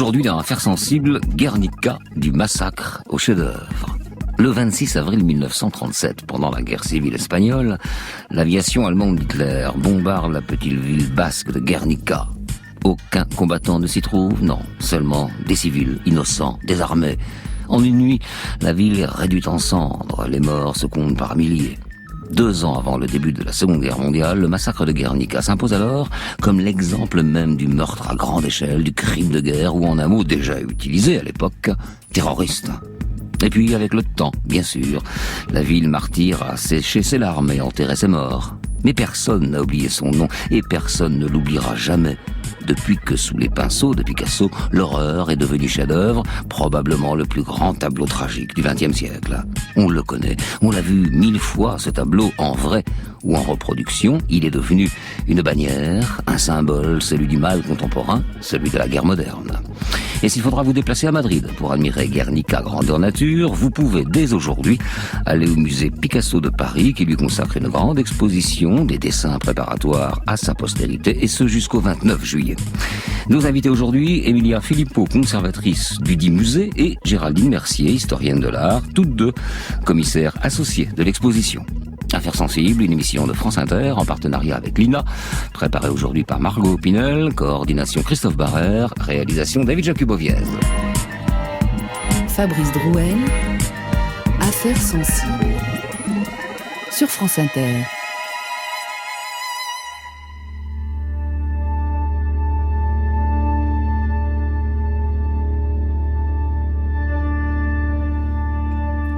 Aujourd'hui, dans Affaires sensibles, Guernica, du massacre au chef-d'œuvre. Le 26 avril 1937, pendant la guerre civile espagnole, l'aviation allemande d'Hitler bombarde la petite ville basque de Guernica. Aucun combattant ne s'y trouve, non, seulement des civils innocents, désarmés. En une nuit, la ville est réduite en cendres, les morts se comptent par milliers. 2 ans avant le début de la Seconde Guerre mondiale, le massacre de Guernica s'impose alors comme l'exemple même du meurtre à grande échelle, du crime de guerre, ou en un mot déjà utilisé à l'époque, terroriste. Et puis, avec le temps, bien sûr, la ville martyre a séché ses larmes et enterré ses morts. Mais personne n'a oublié son nom, et personne ne l'oubliera jamais. Depuis que, sous les pinceaux de Picasso, l'horreur est devenue chef-d'œuvre, probablement le plus grand tableau tragique du XXe siècle. On le connaît, on l'a vu 1000 fois, ce tableau, en vrai ou en reproduction. Il est devenu une bannière, un symbole, celui du mal contemporain, celui de la guerre moderne. Et s'il faudra vous déplacer à Madrid pour admirer Guernica grandeur nature, vous pouvez dès aujourd'hui aller au musée Picasso de Paris qui lui consacre une grande exposition des dessins préparatoires à sa postérité, et ce jusqu'au 29 juillet. Nos invités aujourd'hui, Emilia Filippo, conservatrice du dit musée, et Géraldine Mercier, historienne de l'art, toutes deux commissaires associées de l'exposition. Affaires sensibles, une émission de France Inter en partenariat avec l'INA, préparée aujourd'hui par Margot Pinel, coordination Christophe Barrère, réalisation David Jacuboviez. Fabrice Drouel, Affaires sensibles, sur France Inter.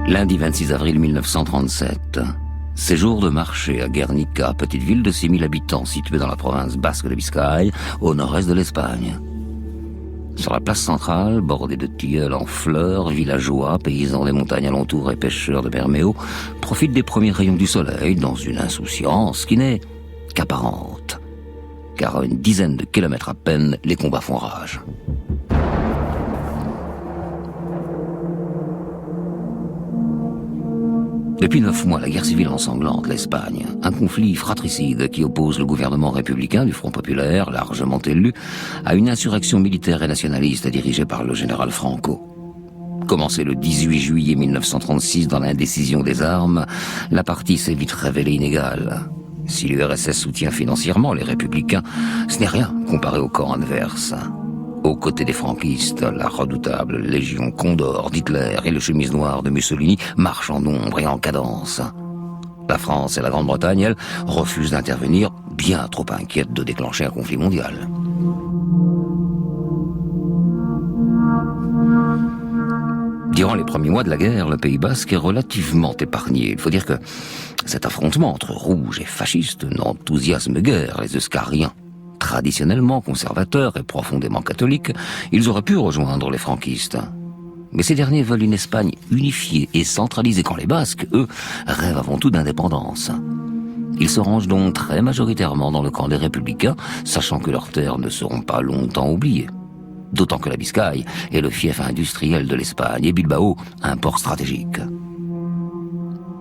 Lundi 26 avril 1937. Séjour de marché à Guernica, petite ville de 6000 habitants située dans la province basque de Biscaye, au nord-est de l'Espagne. Sur la place centrale, bordée de tilleuls en fleurs, villageois, paysans des montagnes alentours et pêcheurs de Berméo profitent des premiers rayons du soleil dans une insouciance qui n'est qu'apparente. Car à une dizaine de kilomètres à peine, les combats font rage. Depuis 9 mois, la guerre civile ensanglante l'Espagne. Un conflit fratricide qui oppose le gouvernement républicain du Front populaire, largement élu, à une insurrection militaire et nationaliste dirigée par le général Franco. Commencée le 18 juillet 1936 dans l'indécision des armes, la partie s'est vite révélée inégale. Si l'URSS soutient financièrement les républicains, ce n'est rien comparé au camp adverse. Aux côtés des franquistes, la redoutable Légion Condor d'Hitler et le chemise noire de Mussolini marchent en ombre et en cadence. La France et la Grande-Bretagne, elles, refusent d'intervenir, bien trop inquiètes de déclencher un conflit mondial. Durant les premiers mois de la guerre, le Pays basque est relativement épargné. Il faut dire que cet affrontement entre rouges et fascistes n'enthousiasme guère les Euscariens. Traditionnellement conservateurs et profondément catholiques, ils auraient pu rejoindre les franquistes. Mais ces derniers veulent une Espagne unifiée et centralisée quand les Basques, eux, rêvent avant tout d'indépendance. Ils se rangent donc très majoritairement dans le camp des républicains, sachant que leurs terres ne seront pas longtemps oubliées. D'autant que la Biscaye est le fief industriel de l'Espagne et Bilbao, un port stratégique.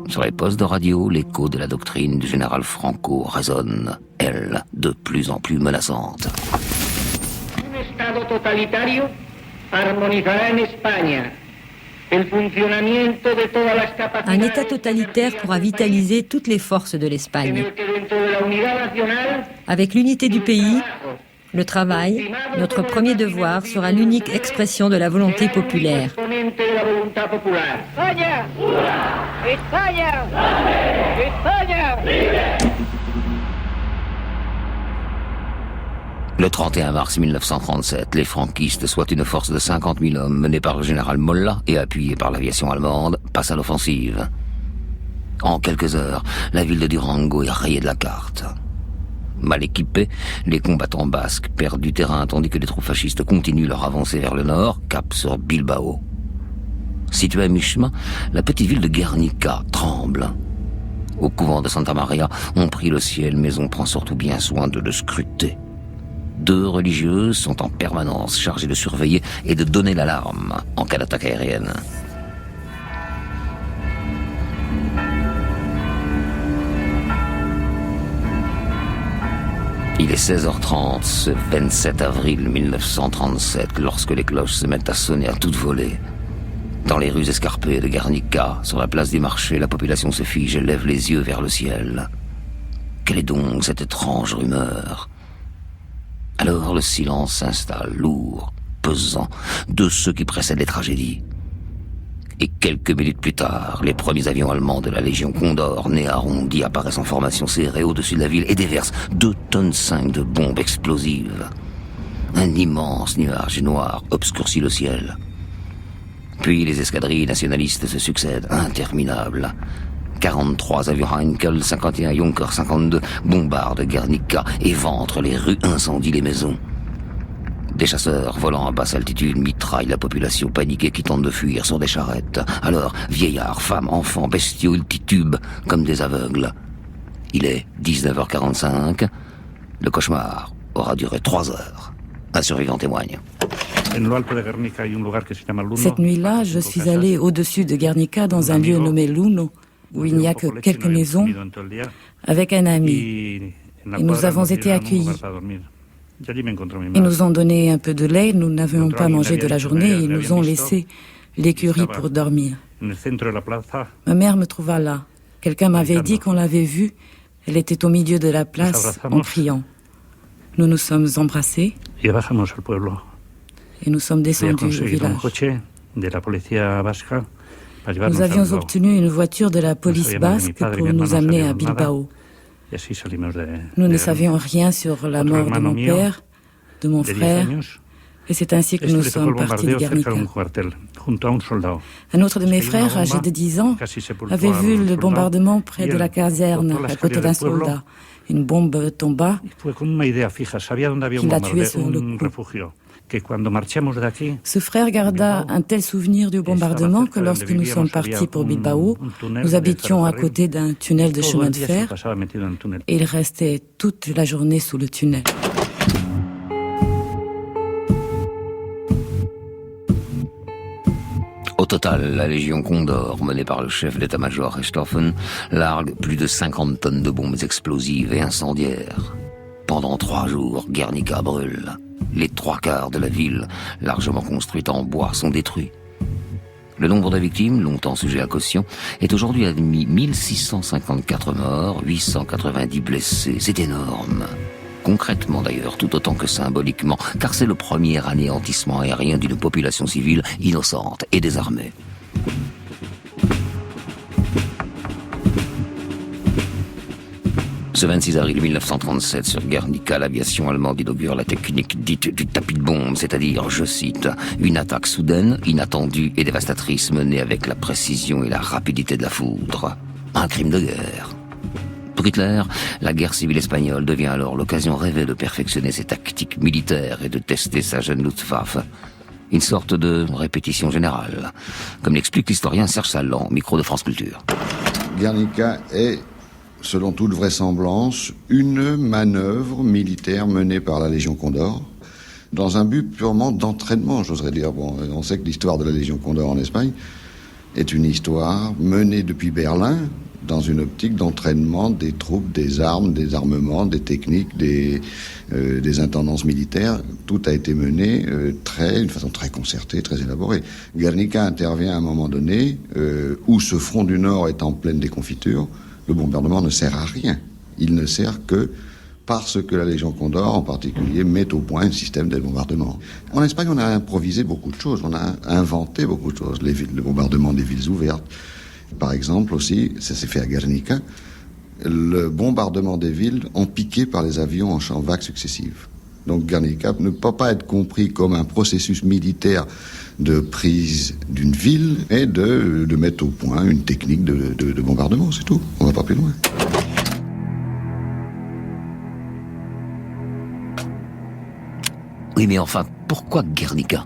Sur les postes de radio, l'écho de la doctrine du général Franco résonne, elle, de plus en plus menaçante. Un Estado totalitario armonizará en España el funcionamiento de todas las capacidades. Un État totalitaire pourra vitaliser toutes les forces de l'Espagne. Avec l'unité du pays, le travail, notre premier devoir, sera l'unique expression de la volonté populaire. Le 31 mars 1937, les franquistes, soit une force de 50 000 hommes menée par le général Molla et appuyée par l'aviation allemande, passent à l'offensive. En quelques heures, la ville de Durango est rayée de la carte. Mal équipés, les combattants basques perdent du terrain tandis que les troupes fascistes continuent leur avancée vers le nord, cap sur Bilbao. Située à mi-chemin, la petite ville de Guernica tremble. Au couvent de Santa Maria, on prie le ciel, mais on prend surtout bien soin de le scruter. 2 religieuses sont en permanence chargées de surveiller et de donner l'alarme en cas d'attaque aérienne. Il est 16h30 ce 27 avril 1937 lorsque les cloches se mettent à sonner à toute volée. Dans les rues escarpées de Guernica, sur la place des marchés, la population se fige et lève les yeux vers le ciel. Quelle est donc cette étrange rumeur? Alors le silence s'installe, lourd, pesant, de ceux qui précèdent les tragédies. Et quelques minutes plus tard, les premiers avions allemands de la Légion Condor, nez arrondi, apparaissent en formation serrée au-dessus de la ville et déversent 2,5 tonnes de bombes explosives. Un immense nuage noir obscurcit le ciel. Puis les escadrilles nationalistes se succèdent, interminables. 43 avions Heinkel, 51 Junker 52 bombardent Guernica, éventrent les rues, incendient les maisons. Des chasseurs volant à basse altitude mitraillent la population paniquée qui tente de fuir sur des charrettes. Alors, vieillards, femmes, enfants, bestiaux, ils titubent comme des aveugles. Il est 19h45. Le cauchemar aura duré 3 heures. Un survivant témoigne. Cette nuit-là, je suis allé au-dessus de Guernica dans un lieu nommé Luno, où il n'y a que quelques maisons, avec un ami. Et nous avons été accueillis. Ils nous ont donné un peu de lait, nous n'avions pas mangé de la journée et ils nous ont laissé l'écurie pour dormir. Ma mère me trouva là. Quelqu'un m'avait dit qu'on l'avait vue. Elle était au milieu de la place en criant. Nous nous sommes embrassés et nous sommes descendus au village. Nous avions obtenu une voiture de la police basque pour nous amener à Bilbao. Nous ne savions rien sur la mort de mon père, de mon frère, et c'est ainsi que nous sommes partis de Guernica. Un autre de mes frères, âgé de 10 ans, avait vu le bombardement près de la caserne, à côté d'un soldat. Une bombe tomba, qui l'a tué sur le coup. Ce frère garda un tel souvenir du bombardement que lorsque nous sommes partis pour Bilbao, nous habitions à côté d'un tunnel de chemin de fer et il restait toute la journée sous le tunnel. Au total, la Légion Condor, menée par le chef d'état-major Richthofen, largue plus de 50 tonnes de bombes explosives et incendiaires. Pendant 3 jours, Guernica brûle. Les 3/4 de la ville, largement construite en bois, sont détruits. Le nombre de victimes, longtemps sujet à caution, est aujourd'hui admis 1654 morts, 890 blessés. C'est énorme. Concrètement d'ailleurs, tout autant que symboliquement, car c'est le premier anéantissement aérien d'une population civile innocente et désarmée. Ce 26 avril 1937, sur Guernica, l'aviation allemande inaugure la technique dite du tapis de bombe, c'est-à-dire, je cite, une attaque soudaine, inattendue et dévastatrice menée avec la précision et la rapidité de la foudre. Un crime de guerre. Pour Hitler, la guerre civile espagnole devient alors l'occasion rêvée de perfectionner ses tactiques militaires et de tester sa jeune Luftwaffe. Une sorte de répétition générale, comme l'explique l'historien Serge Sallan, micro de France Culture. Guernica est, selon toute vraisemblance, une manœuvre militaire menée par la Légion Condor, dans un but purement d'entraînement, j'oserais dire. Bon, on sait que l'histoire de la Légion Condor en Espagne est une histoire menée depuis Berlin, dans une optique d'entraînement des troupes, des armes, des armements, des techniques, des intendances militaires. Tout a été mené d'une façon très concertée, très élaborée. Guernica intervient à un moment donné où ce front du Nord est en pleine déconfiture. Le bombardement ne sert à rien. Il ne sert que parce que la Légion Condor, en particulier, met au point un système de bombardement. En Espagne, on a improvisé beaucoup de choses, on a inventé beaucoup de choses. Le bombardement des villes ouvertes, par exemple, aussi, ça s'est fait à Guernica, le bombardement des villes en piqué par les avions en vagues successives. Donc Guernica ne peut pas être compris comme un processus militaire de prise d'une ville, et de mettre au point une technique de bombardement, c'est tout. On va pas plus loin. Oui, mais enfin, pourquoi Guernica ?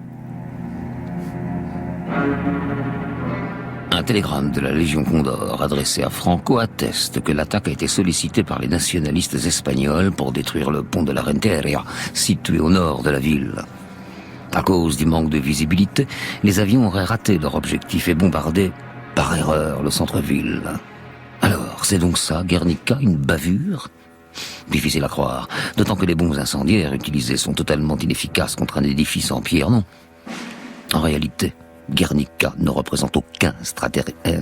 Un télégramme de la Légion Condor adressé à Franco atteste que l'attaque a été sollicitée par les nationalistes espagnols pour détruire le pont de la Renteria, situé au nord de la ville. À cause du manque de visibilité, les avions auraient raté leur objectif et bombardé, par erreur, le centre-ville. Alors, c'est donc ça, Guernica, une bavure ? Difficile à croire, d'autant que les bombes incendiaires utilisées sont totalement inefficaces contre un édifice en pierre, non. En réalité, Guernica ne représente aucun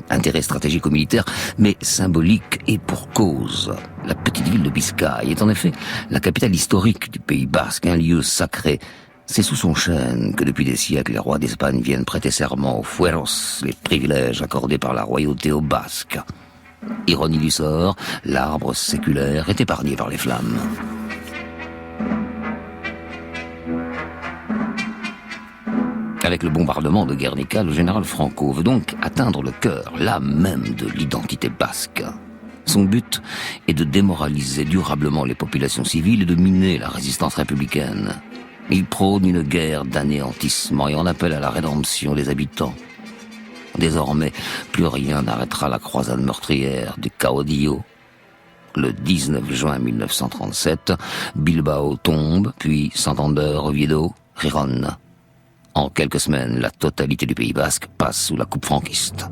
intérêt stratégique ou militaire, mais symbolique et pour cause. La petite ville de Biscaye est en effet la capitale historique du Pays Basque, un lieu sacré. C'est sous son chêne que depuis des siècles les rois d'Espagne viennent prêter serment aux fueros, les privilèges accordés par la royauté aux Basques. Ironie du sort, l'arbre séculaire est épargné par les flammes. Avec le bombardement de Guernica, le général Franco veut donc atteindre le cœur, l'âme même de l'identité basque. Son but est de démoraliser durablement les populations civiles et de miner la résistance républicaine. Il prône une guerre d'anéantissement et en appelle à la rédemption des habitants. Désormais, plus rien n'arrêtera la croisade meurtrière du Caudillo. Le 19 juin 1937, Bilbao tombe, puis Santander, Oviedo, Gijón. En quelques semaines, la totalité du Pays Basque passe sous la coupe franquiste.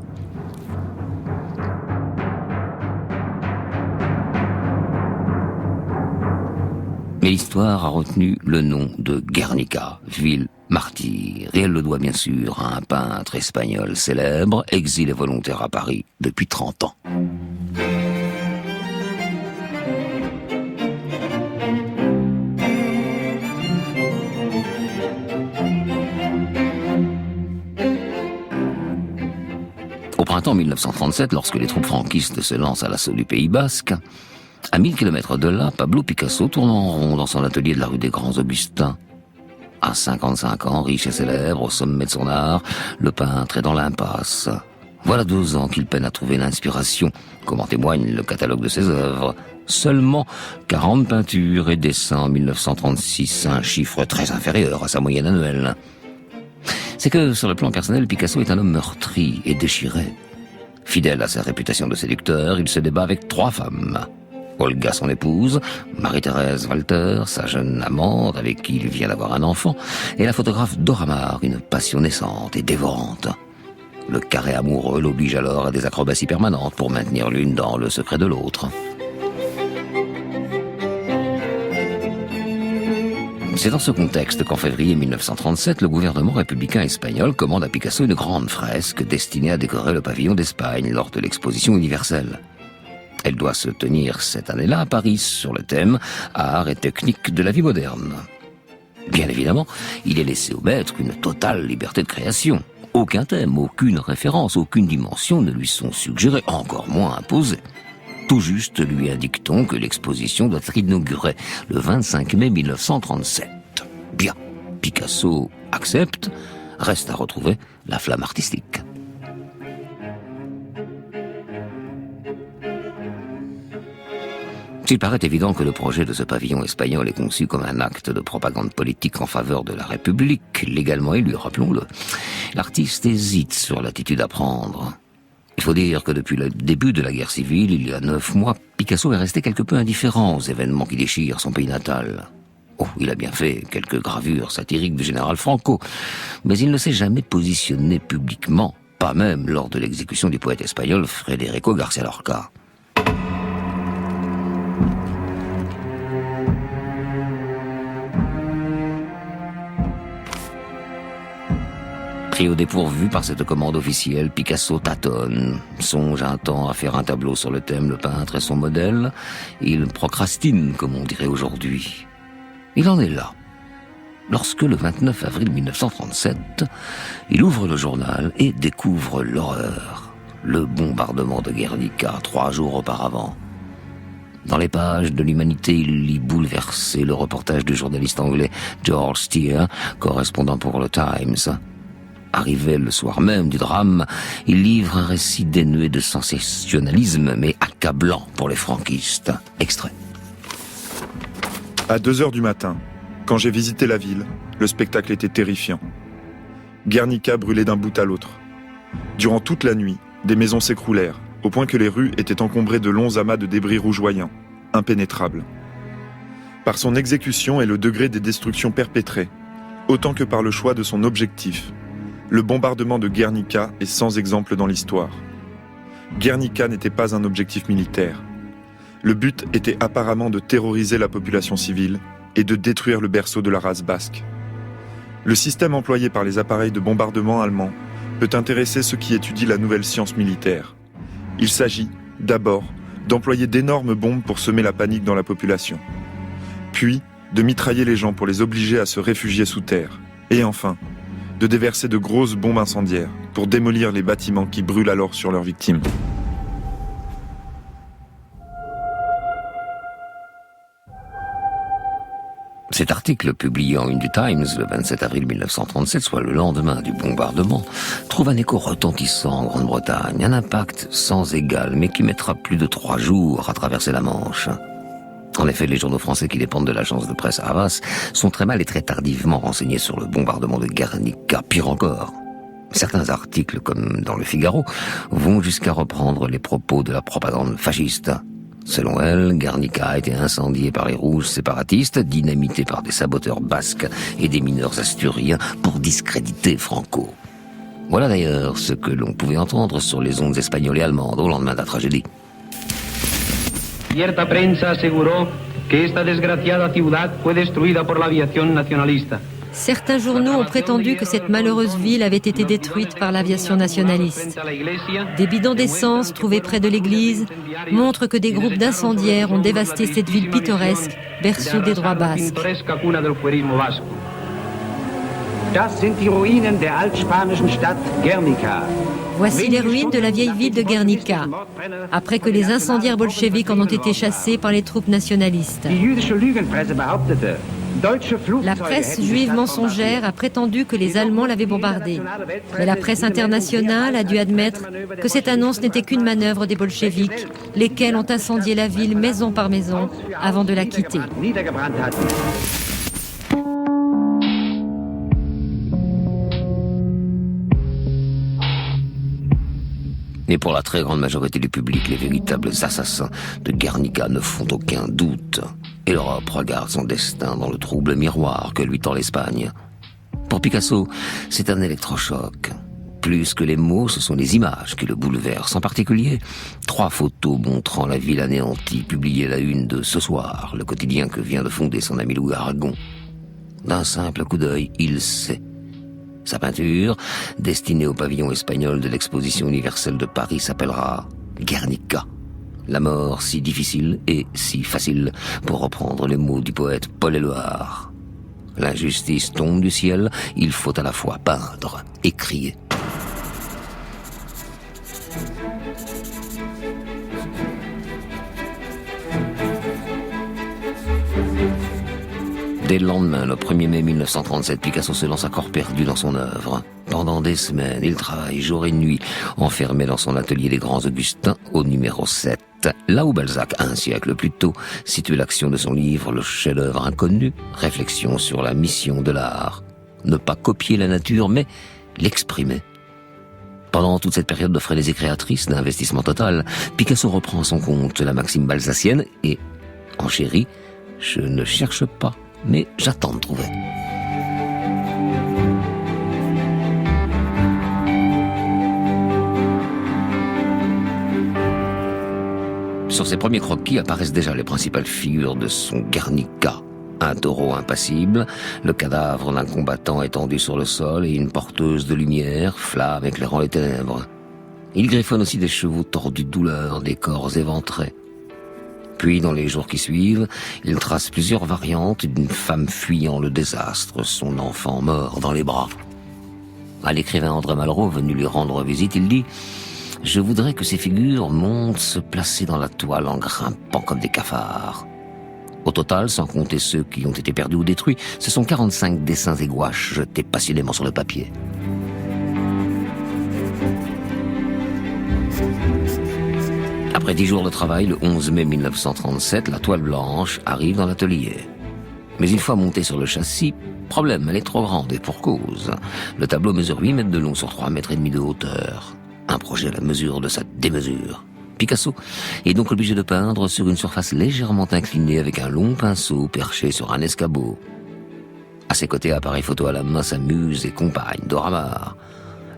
Mais l'histoire a retenu le nom de Guernica, ville martyre, et elle le doit bien sûr à un peintre espagnol célèbre, exilé volontaire à Paris depuis 30 ans. Au printemps 1937, lorsque les troupes franquistes se lancent à l'assaut du Pays Basque, à 1000 kilomètres de là, Pablo Picasso tourne en rond dans son atelier de la rue des Grands Augustins. À 55 ans, riche et célèbre, au sommet de son art, le peintre est dans l'impasse. Voilà 2 ans qu'il peine à trouver l'inspiration, comme en témoigne le catalogue de ses œuvres. Seulement 40 peintures et dessins en 1936, un chiffre très inférieur à sa moyenne annuelle. C'est que, sur le plan personnel, Picasso est un homme meurtri et déchiré. Fidèle à sa réputation de séducteur, il se débat avec 3 femmes. Olga, son épouse, Marie-Thérèse Walter, sa jeune amante avec qui il vient d'avoir un enfant, et la photographe Dora Maar, une passion naissante et dévorante. Le carré amoureux l'oblige alors à des acrobaties permanentes pour maintenir l'une dans le secret de l'autre. C'est dans ce contexte qu'en février 1937, le gouvernement républicain espagnol commande à Picasso une grande fresque destinée à décorer le pavillon d'Espagne lors de l'exposition universelle. Elle doit se tenir cette année-là à Paris sur le thème « Art et technique de la vie moderne ». Bien évidemment, il est laissé au maître une totale liberté de création. Aucun thème, aucune référence, aucune dimension ne lui sont suggérées, encore moins imposées. Tout juste lui indique-t-on que l'exposition doit être inaugurée le 25 mai 1937. Bien, Picasso accepte, reste à retrouver la flamme artistique. S'il paraît évident que le projet de ce pavillon espagnol est conçu comme un acte de propagande politique en faveur de la République, légalement élu, rappelons-le, l'artiste hésite sur l'attitude à prendre. Il faut dire que depuis le début de la guerre civile, il y a 9 mois, Picasso est resté quelque peu indifférent aux événements qui déchirent son pays natal. Oh, il a bien fait quelques gravures satiriques du général Franco, mais il ne s'est jamais positionné publiquement, pas même lors de l'exécution du poète espagnol Federico García Lorca. Pris au dépourvu par cette commande officielle, Picasso tâtonne, songe un temps à faire un tableau sur le thème Le peintre et son modèle. Il procrastine, comme on dirait aujourd'hui. Il en est là. Lorsque le 29 avril 1937, il ouvre le journal et découvre l'horreur. Le bombardement de Guernica, 3 jours auparavant. Dans les pages de l'Humanité, il lit bouleversé le reportage du journaliste anglais George Steer, correspondant pour le Times. Arrivé le soir même du drame, il livre un récit dénué de sensationnalisme, mais accablant pour les franquistes. Extrait. À 2h du matin, quand j'ai visité la ville, le spectacle était terrifiant. Guernica brûlait d'un bout à l'autre. Durant toute la nuit, des maisons s'écroulèrent, au point que les rues étaient encombrées de longs amas de débris rougeoyants, impénétrables. Par son exécution et le degré des destructions perpétrées, autant que par le choix de son objectif, le bombardement de Guernica est sans exemple dans l'histoire. Guernica n'était pas un objectif militaire. Le but était apparemment de terroriser la population civile et de détruire le berceau de la race basque. Le système employé par les appareils de bombardement allemands peut intéresser ceux qui étudient la nouvelle science militaire. Il s'agit, d'abord, d'employer d'énormes bombes pour semer la panique dans la population. Puis, de mitrailler les gens pour les obliger à se réfugier sous terre. Et enfin, de déverser de grosses bombes incendiaires pour démolir les bâtiments qui brûlent alors sur leurs victimes. Cet article, publié en une du Times le 27 avril 1937, soit le lendemain du bombardement, trouve un écho retentissant en Grande-Bretagne, un impact sans égal, mais qui mettra plus de 3 jours à traverser la Manche. En effet, les journaux français qui dépendent de l'agence de presse Havas sont très mal et très tardivement renseignés sur le bombardement de Guernica. Pire encore, certains articles, comme dans le Figaro, vont jusqu'à reprendre les propos de la propagande fasciste. Selon elle, Guernica a été incendiée par les rouges séparatistes, dynamitée par des saboteurs basques et des mineurs asturiens pour discréditer Franco. Voilà d'ailleurs ce que l'on pouvait entendre sur les ondes espagnoles et allemandes au lendemain de la tragédie. Cierta prensa aseguró que esta desgraciada ciudad fue destruida por la aviación nacionalista. Certains journaux ont prétendu que cette malheureuse ville avait été détruite par l'aviation nationaliste. Des bidons d'essence trouvés près de l'église montrent que des groupes d'incendiaires ont dévasté cette ville pittoresque, berceau des droits basques. Voici les ruines de la vieille ville de Guernica, après que les incendiaires bolcheviques en ont été chassés par les troupes nationalistes. La presse juive mensongère a prétendu que les Allemands l'avaient bombardée. Mais la presse internationale a dû admettre que cette annonce n'était qu'une manœuvre des bolcheviks, lesquels ont incendié la ville maison par maison avant de la quitter. Et pour la très grande majorité du public, les véritables assassins de Guernica ne font aucun doute. Et l'Europe regarde son destin dans le trouble miroir que lui tend l'Espagne. Pour Picasso, c'est un électrochoc. Plus que les mots, ce sont les images qui le bouleversent. En particulier, 3 photos montrant la ville anéantie, publiées à la une de Ce Soir, le quotidien que vient de fonder son ami Louis Aragon. D'un simple coup d'œil, il sait. Sa peinture, destinée au pavillon espagnol de l'exposition universelle de Paris, s'appellera Guernica. La mort si difficile et si facile, pour reprendre les mots du poète Paul Éluard. L'injustice tombe du ciel, il faut à la fois peindre et crier. Dès le lendemain, le 1er mai 1937, Picasso se lance à corps perdu dans son œuvre. Pendant des semaines, il travaille jour et nuit, enfermé dans son atelier des Grands Augustins, au numéro 7. Là où Balzac, un siècle plus tôt, situe l'action de son livre Le chef-d'œuvre inconnu, réflexion sur la mission de l'art. Ne pas copier la nature, mais l'exprimer. Pendant toute cette période de frénésie créatrice, d'investissement total, Picasso reprend à son compte la maxime balzacienne et enchérit « Je ne cherche pas, mais j'attends de trouver ». Sur ses premiers croquis apparaissent déjà les principales figures de son Guernica. Un taureau impassible, le cadavre d'un combattant étendu sur le sol et une porteuse de lumière, flamme éclairant les ténèbres. Il griffonne aussi des chevaux tordus de douleur, des corps éventrés. Puis, dans les jours qui suivent, il trace plusieurs variantes d'une femme fuyant le désastre, son enfant mort dans les bras. À l'écrivain André Malraux, venu lui rendre visite, il dit « Je voudrais que ces figures montent se placer dans la toile en grimpant comme des cafards. » Au total, sans compter ceux qui ont été perdus ou détruits, ce sont 45 dessins et gouaches jetés passionnément sur le papier. Après 10 jours de travail, le 11 mai 1937, la toile blanche arrive dans l'atelier. Mais une fois montée sur le châssis, problème, elle est trop grande et pour cause. Le tableau mesure 8 mètres de long sur 3,5 mètres de hauteur. Un projet à la mesure de sa démesure. Picasso est donc obligé de peindre sur une surface légèrement inclinée avec un long pinceau perché sur un escabeau. À ses côtés, appareil photo à la main, sa muse et compagne, Dora Maar.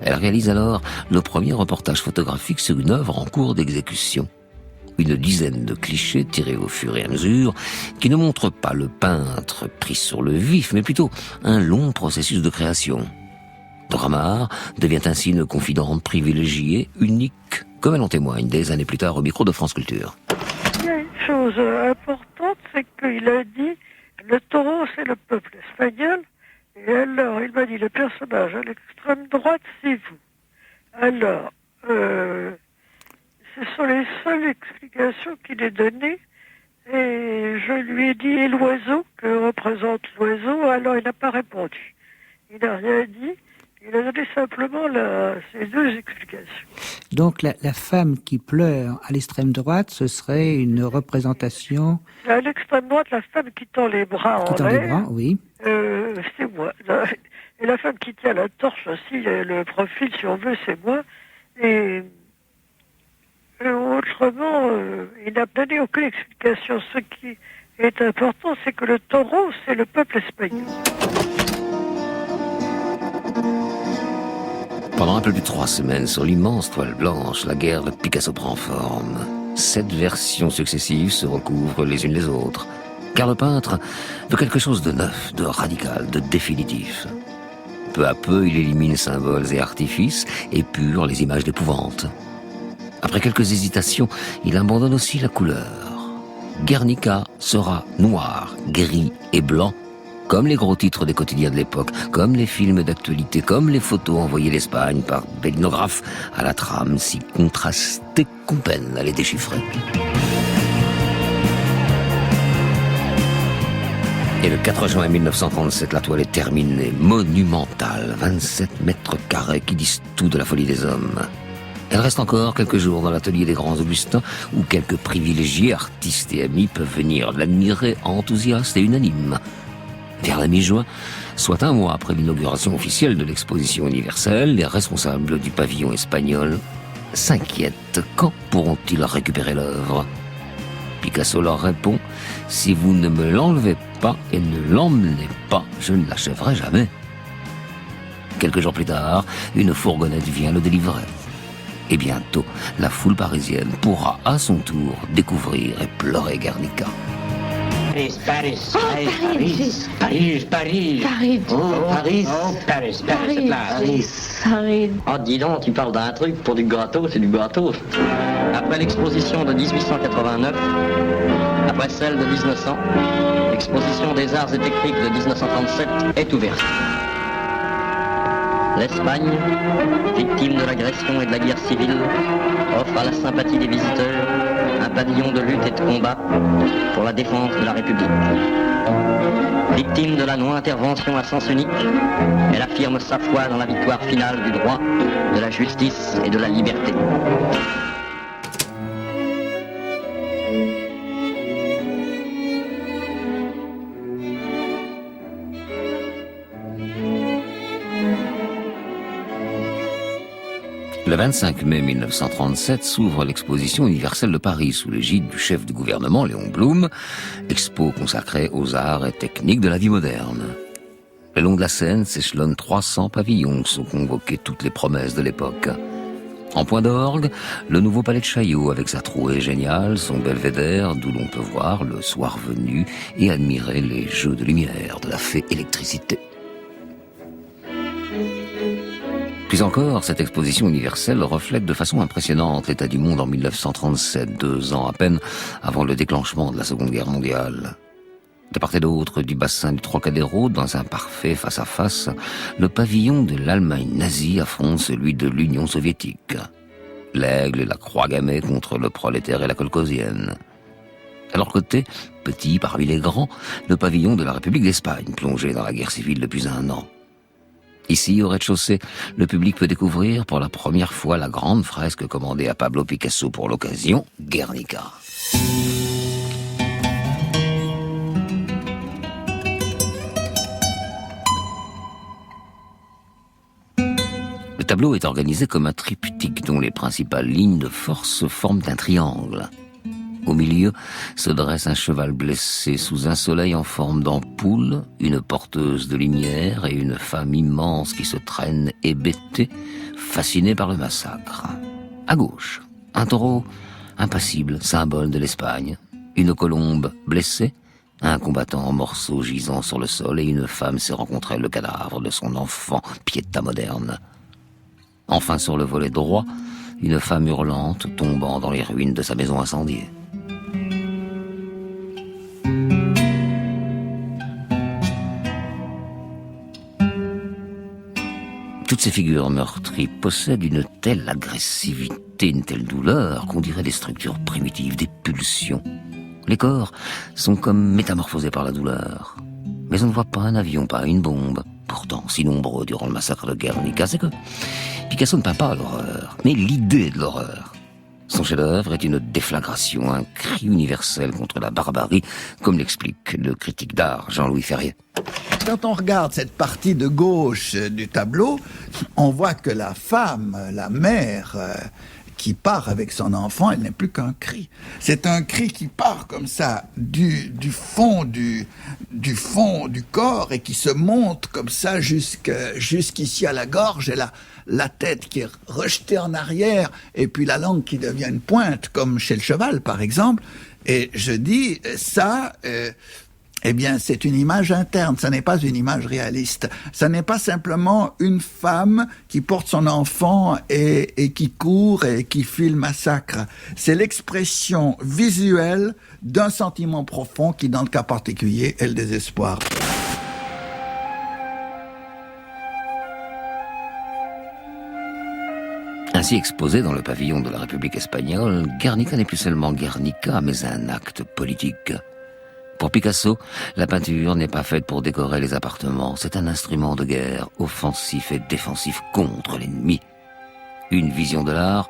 Elle réalise alors le premier reportage photographique sur une œuvre en cours d'exécution. Une dizaine de clichés tirés au fur et à mesure qui ne montrent pas le peintre pris sur le vif, mais plutôt un long processus de création. Dora devient ainsi une confidente privilégiée, unique, comme elle en témoigne des années plus tard au micro de France Culture. Il y a une chose importante, c'est qu'il a dit le taureau, c'est le peuple espagnol. Et alors, il m'a dit le personnage à l'extrême droite, c'est vous. Alors, ce sont les seules explications qu'il ait données. Et je lui ai dit, et l'oiseau, que représente l'oiseau? Alors, il n'a pas répondu. Il n'a rien dit. Il a donné simplement ces deux explications. Donc la femme qui pleure à l'extrême droite, ce serait une représentation... À l'extrême droite, la femme qui tend les bras en l'air... Qui tend les bras, oui. C'est moi. Et la femme qui tient la torche aussi, le profil, si on veut, c'est moi. Et autrement, il n'a donné aucune explication. Ce qui est important, c'est que le taureau, c'est le peuple espagnol. Pendant un peu plus de 3 semaines, sur l'immense toile blanche, la guerre de Picasso prend forme. 7 versions successives se recouvrent les unes les autres. Car le peintre veut quelque chose de neuf, de radical, de définitif. Peu à peu, il élimine symboles et artifices, épure les images d'épouvante. Après quelques hésitations, il abandonne aussi la couleur. Guernica sera noir, gris et blanc, comme les gros titres des quotidiens de l'époque, comme les films d'actualité, comme les photos envoyées d'Espagne par Bellinographe à la trame si contrastée qu'on peine à les déchiffrer. Et le 4 juin 1937, la toile est terminée, monumentale, 27 mètres carrés qui disent tout de la folie des hommes. Elle reste encore quelques jours dans l'atelier des grands Augustins, où quelques privilégiés, artistes et amis peuvent venir l'admirer enthousiastes et unanimes. Vers la mi-juin, soit un mois après l'inauguration officielle de l'exposition universelle, les responsables du pavillon espagnol s'inquiètent. Quand pourront-ils récupérer l'œuvre? Picasso leur répond: si vous ne me l'enlevez pas et ne l'emmenez pas, je ne l'achèverai jamais. Quelques jours plus tard, une fourgonnette vient le délivrer. Et bientôt, la foule parisienne pourra à son tour découvrir et pleurer Guernica. Paris, Oh, Paris, Paris, Paris. Paris. Oh, Paris. Oh, Paris, Paris. Paris. Oh, dis donc, tu parles d'un truc pour du gratos, c'est du gratos. Après l'exposition de 1889, après celle de 1900, l'exposition des arts et techniques de 1937 est ouverte. L'Espagne, victime de l'agression et de la guerre civile, offre à la sympathie des visiteurs un pavillon de lutte et de combat pour la défense de la République. Victime de la non-intervention à sens unique, elle affirme sa foi dans la victoire finale du droit, de la justice et de la liberté. Le 25 mai 1937 s'ouvre l'exposition universelle de Paris sous l'égide du chef du gouvernement, Léon Blum, expo consacrée aux arts et techniques de la vie moderne. Le long de la Seine s'échelonnent 300 pavillons où sont convoquées toutes les promesses de l'époque. En point d'orgue, le nouveau palais de Chaillot avec sa trouée géniale, son belvédère d'où l'on peut voir le soir venu et admirer les jeux de lumière de la fée électricité. Puis encore, cette exposition universelle reflète de façon impressionnante l'état du monde en 1937, 2 ans à peine avant le déclenchement de la Seconde Guerre mondiale. De part et d'autre du bassin du Trocadéro, dans un parfait face-à-face, le pavillon de l'Allemagne nazie affronte celui de l'Union soviétique. L'aigle et la croix gammée contre le prolétaire et la colcosienne. À leur côté, petit parmi les grands, le pavillon de la République d'Espagne, plongé dans la guerre civile depuis 1 an. Ici, au rez-de-chaussée, le public peut découvrir pour la première fois la grande fresque commandée à Pablo Picasso pour l'occasion, Guernica. Le tableau est organisé comme un triptyque dont les principales lignes de force forment un triangle. Au milieu se dresse un cheval blessé sous un soleil en forme d'ampoule, une porteuse de lumière et une femme immense qui se traîne hébétée, fascinée par le massacre. À gauche, un taureau impassible, symbole de l'Espagne. Une colombe blessée, un combattant en morceaux gisant sur le sol et une femme s'est rencontrée le cadavre de son enfant, Pietà moderne. Enfin sur le volet droit, une femme hurlante tombant dans les ruines de sa maison incendiée. Toutes ces figures meurtries possèdent une telle agressivité, une telle douleur qu'on dirait des structures primitives, des pulsions. Les corps sont comme métamorphosés par la douleur. Mais on ne voit pas un avion, pas une bombe. Pourtant, si nombreux durant le massacre de Guernica, c'est que Picasso ne peint pas l'horreur, mais l'idée de l'horreur. Son chef-d'œuvre est une déflagration, un cri universel contre la barbarie, comme l'explique le critique d'art Jean-Louis Ferrier. Quand on regarde cette partie de gauche du tableau, on voit que la femme, la mère, qui part avec son enfant, elle n'est plus qu'un cri. C'est un cri qui part comme ça du fond du corps et qui se monte comme ça jusqu'ici à la gorge et la tête qui est rejetée en arrière et puis la langue qui devient une pointe comme chez le cheval par exemple. Et je dis ça... eh bien, c'est une image interne, ça n'est pas une image réaliste. Ça n'est pas simplement une femme qui porte son enfant et qui court et qui fuit le massacre. C'est l'expression visuelle d'un sentiment profond qui, dans le cas particulier, est le désespoir. Ainsi exposé dans le pavillon de la République espagnole, Guernica n'est plus seulement Guernica, mais un acte politique. Pour Picasso, la peinture n'est pas faite pour décorer les appartements, c'est un instrument de guerre, offensif et défensif contre l'ennemi. Une vision de l'art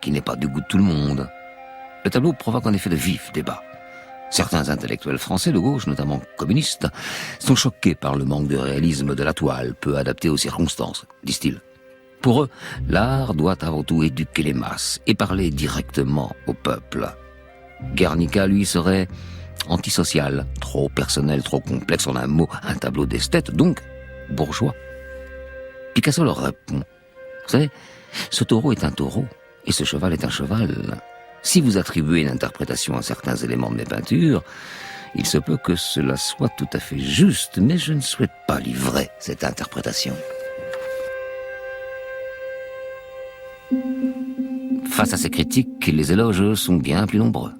qui n'est pas du goût de tout le monde. Le tableau provoque en effet de vifs débats. Certains intellectuels français de gauche, notamment communistes, sont choqués par le manque de réalisme de la toile, peu adaptée aux circonstances, disent-ils. Pour eux, l'art doit avant tout éduquer les masses et parler directement au peuple. Guernica, lui, serait antisocial, trop personnel, trop complexe, en un mot, un tableau d'esthète, donc bourgeois. Picasso leur répond, vous savez, ce taureau est un taureau, et ce cheval est un cheval. Si vous attribuez une interprétation à certains éléments de mes peintures, il se peut que cela soit tout à fait juste, mais je ne souhaite pas livrer cette interprétation. Face à ces critiques, les éloges sont bien plus nombreux.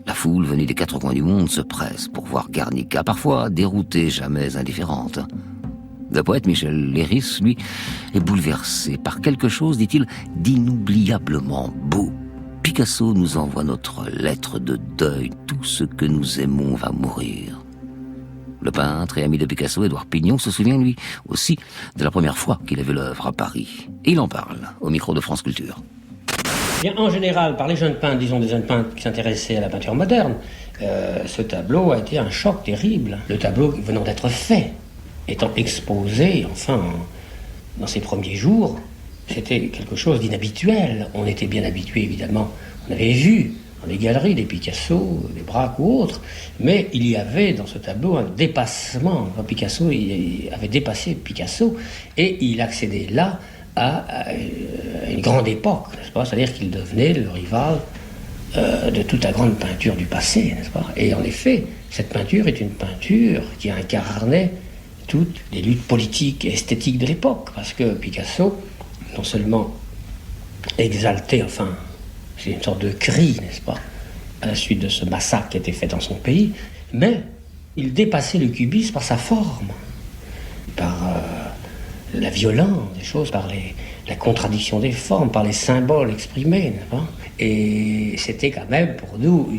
La foule venue des quatre coins du monde se presse pour voir Guernica, parfois déroutée, jamais indifférente. Le poète Michel Leiris, lui, est bouleversé par quelque chose, dit-il, d'inoubliablement beau. Picasso nous envoie notre lettre de deuil, tout ce que nous aimons va mourir. Le peintre et ami de Picasso, Édouard Pignon, se souvient, lui, aussi, de la première fois qu'il a vu l'œuvre à Paris. Et il en parle au micro de France Culture. Bien, en général, par les jeunes peintres, disons des jeunes peintres qui s'intéressaient à la peinture moderne, ce tableau a été un choc terrible. Le tableau venant d'être fait, étant exposé, enfin, dans ses premiers jours, c'était quelque chose d'inhabituel. On était bien habitué, évidemment. On avait vu dans les galeries des Picasso, des Braque ou autres, mais il y avait dans ce tableau un dépassement. Picasso il avait dépassé Picasso et il accédait là à une grande époque, n'est-ce pas ? C'est-à-dire qu'il devenait le rival de toute la grande peinture du passé, n'est-ce pas ? Et en effet, cette peinture est une peinture qui incarnait toutes les luttes politiques et esthétiques de l'époque, parce que Picasso, non seulement exaltait, enfin, c'est une sorte de cri, n'est-ce pas, à la suite de ce massacre qui a été fait dans son pays, mais il dépassait le cubisme par sa forme, par la violence des choses, par la contradiction des formes, par les symboles exprimés, n'est-ce pas ? Et c'était quand même pour nous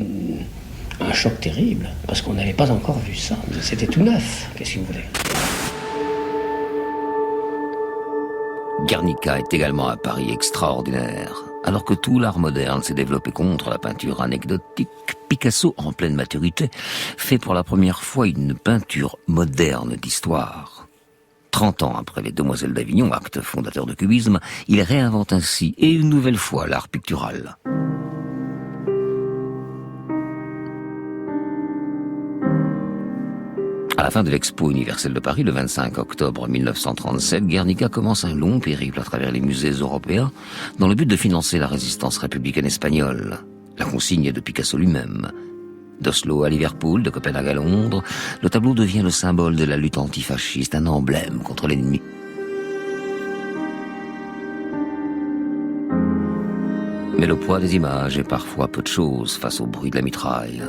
un choc terrible, parce qu'on n'avait pas encore vu ça. C'était tout neuf, qu'est-ce que vous voulez ? Guernica est également un pari extraordinaire. Alors que tout l'art moderne s'est développé contre la peinture anecdotique, Picasso, en pleine maturité, fait pour la première fois une peinture moderne d'histoire. 30 ans après les Demoiselles d'Avignon, acte fondateur de cubisme, il réinvente ainsi, et une nouvelle fois, l'art pictural. À la fin de l'Expo universelle de Paris, le 25 octobre 1937, Guernica commence un long périple à travers les musées européens dans le but de financer la résistance républicaine espagnole. La consigne est de Picasso lui-même. D'Oslo à Liverpool, de Copenhague à Londres, le tableau devient le symbole de la lutte antifasciste, un emblème contre l'ennemi. Mais le poids des images est parfois peu de choses face au bruit de la mitraille.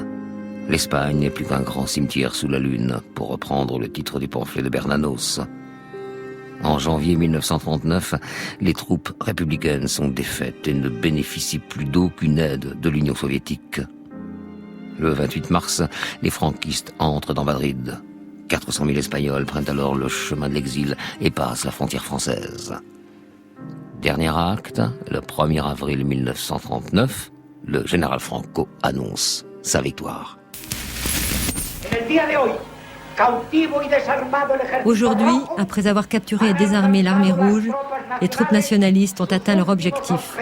L'Espagne n'est plus qu'un grand cimetière sous la lune, pour reprendre le titre du pamphlet de Bernanos. En janvier 1939, les troupes républicaines sont défaites et ne bénéficient plus d'aucune aide de l'Union soviétique. Le 28 mars, les franquistes entrent dans Madrid. 400 000 Espagnols prennent alors le chemin de l'exil et passent la frontière française. Dernier acte, le 1er avril 1939, le général Franco annonce sa victoire. Aujourd'hui, après avoir capturé et désarmé l'armée rouge, les troupes nationalistes ont atteint leur objectif.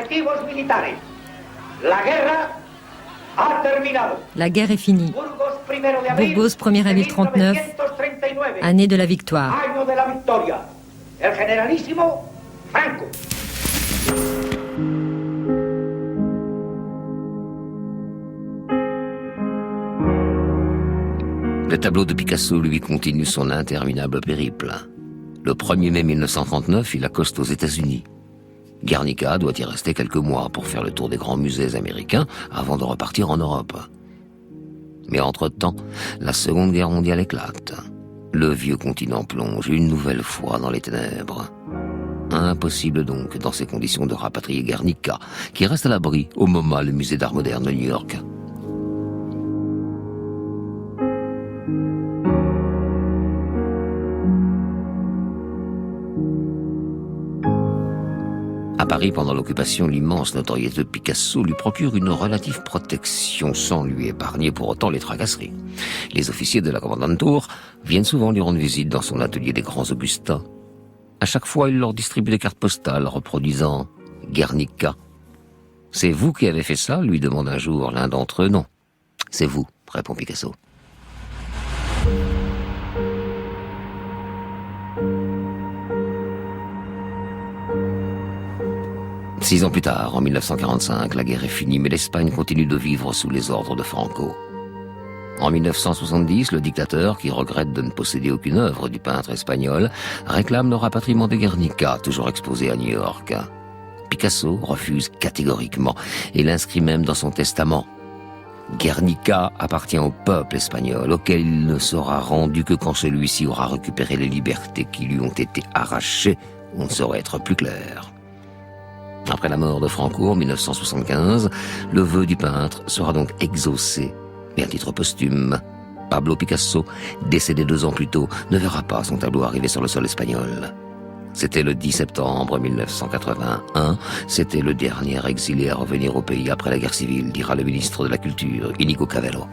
La guerre est finie. Burgos, 1er avril 1939, année de la victoire. Le tableau de Picasso, lui, continue son interminable périple. Le 1er mai 1939, il accoste aux États-Unis. Guernica doit y rester quelques mois pour faire le tour des grands musées américains avant de repartir en Europe. Mais entre-temps, la Seconde Guerre mondiale éclate. Le vieux continent plonge une nouvelle fois dans les ténèbres. Impossible donc, dans ces conditions, de rapatrier Guernica, qui reste à l'abri au MoMA, le musée d'art moderne de New York. À Paris, pendant l'occupation, l'immense notoriété de Picasso lui procure une relative protection sans lui épargner pour autant les tracasseries. Les officiers de la Kommandantur viennent souvent lui rendre visite dans son atelier des Grands Augustins. À chaque fois, il leur distribue des cartes postales reproduisant Guernica. « C'est vous qui avez fait ça ?» lui demande un jour l'un d'entre eux. « Non, c'est vous », répond Picasso. Six ans plus tard, en 1945, la guerre est finie, mais l'Espagne continue de vivre sous les ordres de Franco. En 1970, le dictateur, qui regrette de ne posséder aucune œuvre du peintre espagnol, réclame le rapatriement de Guernica, toujours exposé à New York. Picasso refuse catégoriquement et l'inscrit même dans son testament. Guernica appartient au peuple espagnol, auquel il ne sera rendu que quand celui-ci aura récupéré les libertés qui lui ont été arrachées. On ne saurait être plus clair. Après la mort de Franco en 1975, le vœu du peintre sera donc exaucé, mais à titre posthume. Pablo Picasso, décédé 2 ans plus tôt, ne verra pas son tableau arriver sur le sol espagnol. C'était le 10 septembre 1981, c'était le dernier exilé à revenir au pays après la guerre civile, dira le ministre de la Culture, Inigo Cavello.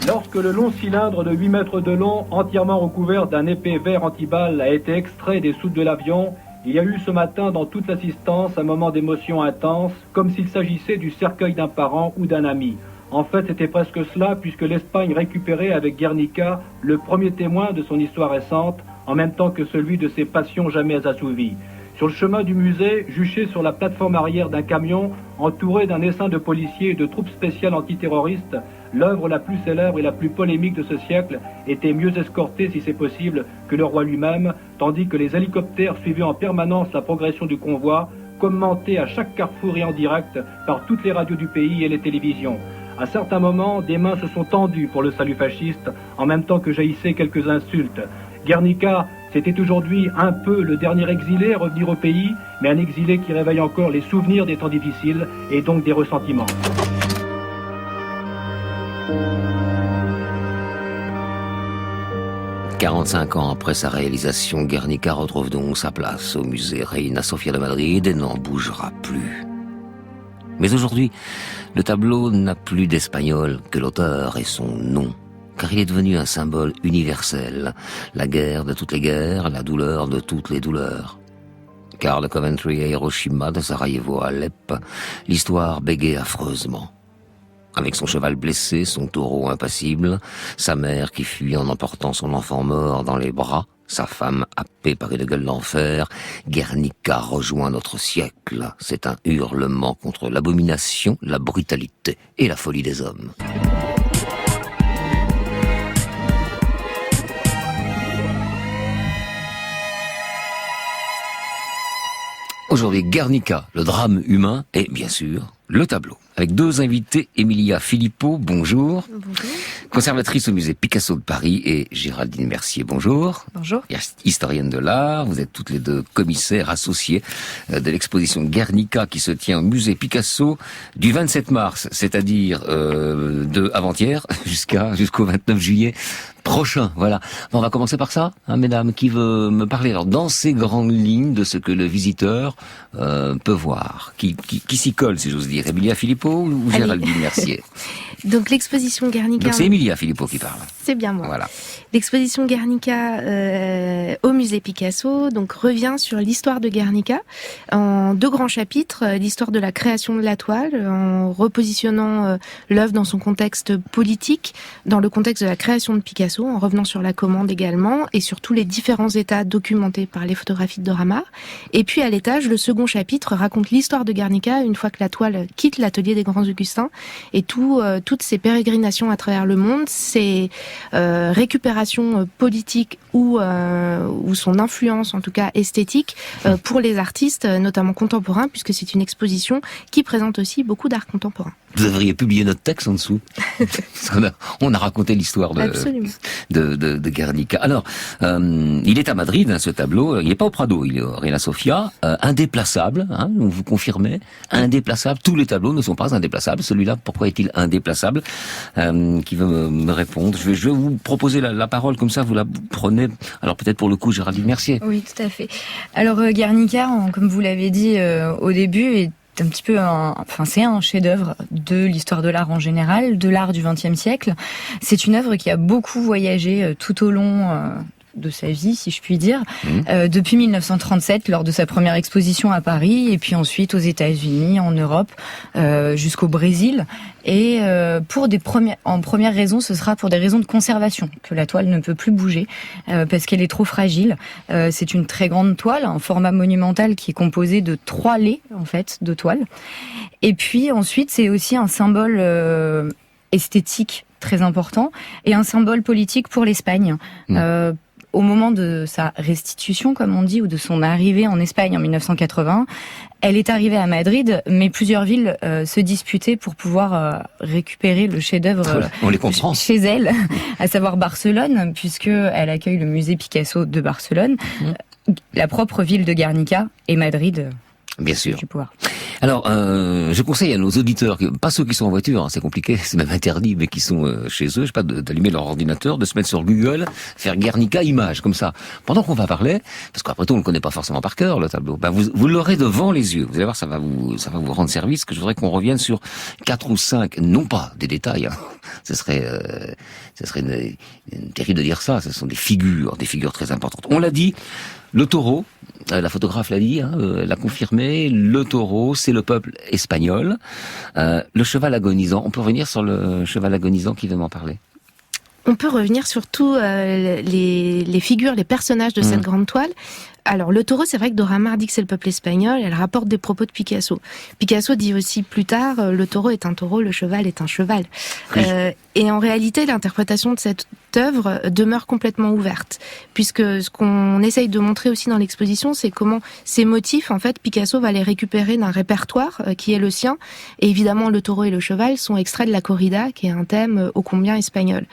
Lorsque le long cylindre de 8 mètres de long, entièrement recouvert d'un épais verre antiballe, a été extrait des soutes de l'avion, il y a eu ce matin dans toute l'assistance un moment d'émotion intense, comme s'il s'agissait du cercueil d'un parent ou d'un ami. En fait, c'était presque cela, puisque l'Espagne récupérait avec Guernica le premier témoin de son histoire récente, en même temps que celui de ses passions jamais assouvies. Sur le chemin du musée, juché sur la plateforme arrière d'un camion, entouré d'un essaim de policiers et de troupes spéciales antiterroristes, l'œuvre la plus célèbre et la plus polémique de ce siècle était mieux escortée, si c'est possible, que le roi lui-même, tandis que les hélicoptères suivaient en permanence la progression du convoi, commentés à chaque carrefour et en direct par toutes les radios du pays et les télévisions. À certains moments, des mains se sont tendues pour le salut fasciste, en même temps que jaillissaient quelques insultes. Guernica, c'était aujourd'hui un peu le dernier exilé à revenir au pays, mais un exilé qui réveille encore les souvenirs des temps difficiles et donc des ressentiments. « 45 ans après sa réalisation, Guernica retrouve donc sa place au musée Reina Sofia de Madrid et n'en bougera plus. Mais aujourd'hui, le tableau n'a plus d'espagnol que l'auteur et son nom, car il est devenu un symbole universel, la guerre de toutes les guerres, la douleur de toutes les douleurs. Car de Coventry à Hiroshima, de Sarajevo à Alep, l'histoire bégait affreusement. Avec son cheval blessé, son taureau impassible, sa mère qui fuit en emportant son enfant mort dans les bras, sa femme happée par une gueule d'enfer, Guernica rejoint notre siècle. C'est un hurlement contre l'abomination, la brutalité et la folie des hommes. Aujourd'hui, Guernica, le drame humain et, bien sûr, le tableau. Avec deux invités, Emilia Filippo, bonjour. Bonjour. Conservatrice au musée Picasso de Paris, et Géraldine Mercier, bonjour. Bonjour. Historienne de l'art, vous êtes toutes les deux commissaires associées de l'exposition Guernica qui se tient au musée Picasso du 27 mars, c'est-à-dire de avant-hier jusqu'au 29 juillet prochain. Voilà. Bon, on va commencer par ça, hein, mesdames. Qui veut me parler alors dans ces grandes lignes de ce que le visiteur peut voir, qui s'y colle, si j'ose dire. Emilia Filippo ou Géraldine Mercier? Donc l'exposition Guernica... Donc c'est Emilia Filippo qui parle. C'est bien moi. Voilà. L'exposition Guernica au musée Picasso donc revient sur l'histoire de Guernica en deux grands chapitres, l'histoire de la création de la toile, en repositionnant l'œuvre dans son contexte politique, dans le contexte de la création de Picasso, en revenant sur la commande également, et sur tous les différents états documentés par les photographies de Doramar. Et puis à l'étage, le second chapitre raconte l'histoire de Guernica une fois que la toile quitte l'atelier des Grands Augustins, et toutes ces pérégrinations à travers le monde, ces récupérations politique ou son influence, en tout cas esthétique, pour les artistes, notamment contemporains, puisque c'est une exposition qui présente aussi beaucoup d'art contemporain. Vous devriez publier notre texte en dessous. On a raconté l'histoire de Guernica. Alors, il est à Madrid, hein, ce tableau. Il n'est pas au Prado, il est au Reina Sofia. Indéplaçable, hein, vous confirmez. Indéplaçable. Tous les tableaux ne sont pas indéplaçables. Celui-là, pourquoi est-il indéplaçable? Qui veut me répondre? Je vais vous proposer la parole comme ça, vous la prenez. Alors peut-être pour le coup, Géraldine Mercier. Oui, tout à fait. Alors Guernica, comme vous l'avez dit au début, est un petit peu c'est un chef-d'œuvre de l'histoire de l'art en général, de l'art du XXe siècle. C'est une œuvre qui a beaucoup voyagé tout au long de sa vie, si je puis dire, depuis 1937, lors de sa première exposition à Paris, et puis ensuite aux États-Unis, en Europe, jusqu'au Brésil. Et en première raison, ce sera pour des raisons de conservation, que la toile ne peut plus bouger, parce qu'elle est trop fragile. C'est une très grande toile, en format monumental, qui est composée de 3 lais, en fait, de toile. Et puis ensuite, c'est aussi un symbole esthétique très important, et un symbole politique pour l'Espagne. Au moment de sa restitution, comme on dit, ou de son arrivée en Espagne en 1980, elle est arrivée à Madrid, mais plusieurs villes se disputaient pour pouvoir récupérer le chef-d'œuvre chez elle, à savoir Barcelone, puisque elle accueille le musée Picasso de Barcelone, la propre ville de Guernica et Madrid. Bien sûr. Alors, je conseille à nos auditeurs, pas ceux qui sont en voiture, hein, c'est compliqué, c'est même interdit, mais qui sont chez eux, je sais pas, d'allumer leur ordinateur, de se mettre sur Google, faire Guernica images, comme ça. Pendant qu'on va parler, parce qu'après tout, on ne le connaît pas forcément par cœur, le tableau, vous l'aurez devant les yeux. Vous allez voir, ça va vous rendre service, que je voudrais qu'on revienne sur 4 ou 5, non pas des détails, hein. Ce serait terrible de dire ça, ce sont des figures très importantes. On l'a dit, le taureau, la photographe l'a dit, hein, l'a confirmé, le taureau, c'est le peuple espagnol. Le cheval agonisant, on peut revenir sur le cheval agonisant qui veut m'en parler? On peut revenir sur tous les figures, les personnages de cette grande toile. Alors, le taureau, c'est vrai que Doramar dit que c'est le peuple espagnol, elle rapporte des propos de Picasso. Picasso dit aussi plus tard, le taureau est un taureau, le cheval est un cheval. Oui. Et en réalité, l'interprétation de cette œuvre demeure complètement ouverte, puisque ce qu'on essaye de montrer aussi dans l'exposition, c'est comment ces motifs, en fait, Picasso va les récupérer d'un répertoire qui est le sien. Et évidemment, le taureau et le cheval sont extraits de la corrida, qui est un thème ô combien espagnol.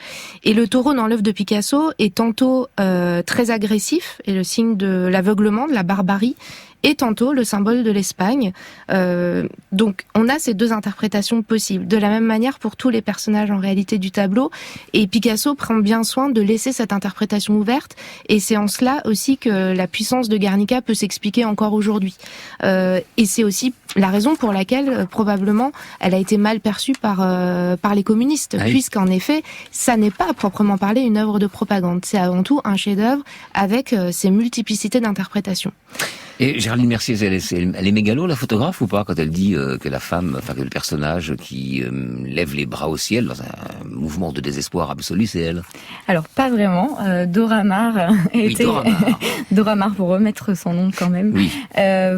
Et le taureau, dans l'œuvre de Picasso, est tantôt très agressif, et le signe de l'aveuglement, de la barbarie, et tantôt le symbole de l'Espagne. Donc on a ces deux interprétations possibles. De la même manière pour tous les personnages en réalité du tableau, et Picasso prend bien soin de laisser cette interprétation ouverte, et c'est en cela aussi que la puissance de Guernica peut s'expliquer encore aujourd'hui. Et c'est aussi la raison pour laquelle probablement elle a été mal perçue par les communistes, puisqu'en effet ça n'est pas à proprement parler une œuvre de propagande, c'est avant tout un chef-d'œuvre avec ses multiplicités d'interprétations. Et Géraldine Mercier, elle est mégalo, la photographe, ou pas, quand elle dit que la femme, enfin que le personnage qui lève les bras au ciel dans un mouvement de désespoir absolu, c'est elle? Alors, pas vraiment. Dora Maar était... Dora Maar, pour remettre son nom quand même. Oui.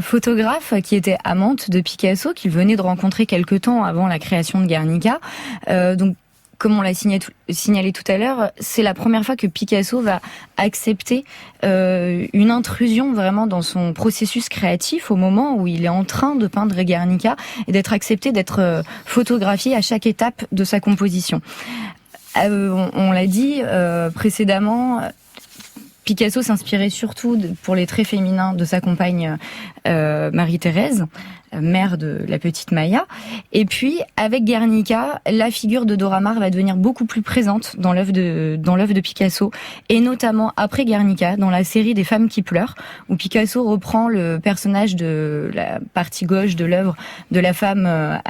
Photographe qui était amante de Picasso, qu'il venait de rencontrer quelque temps avant la création de Guernica. Donc, comme on l'a signalé tout à l'heure, c'est la première fois que Picasso va accepter une intrusion vraiment dans son processus créatif au moment où il est en train de peindre Guernica et d'être accepté d'être photographié à chaque étape de sa composition. On l'a dit précédemment, Picasso s'inspirait surtout pour les traits féminins de sa compagne Marie-Thérèse, mère de la petite Maya. Et puis, avec Guernica, la figure de Dora Maar va devenir beaucoup plus présente dans l'œuvre de Picasso, et notamment après Guernica, dans la série des femmes qui pleurent, où Picasso reprend le personnage de la partie gauche de l'œuvre de la femme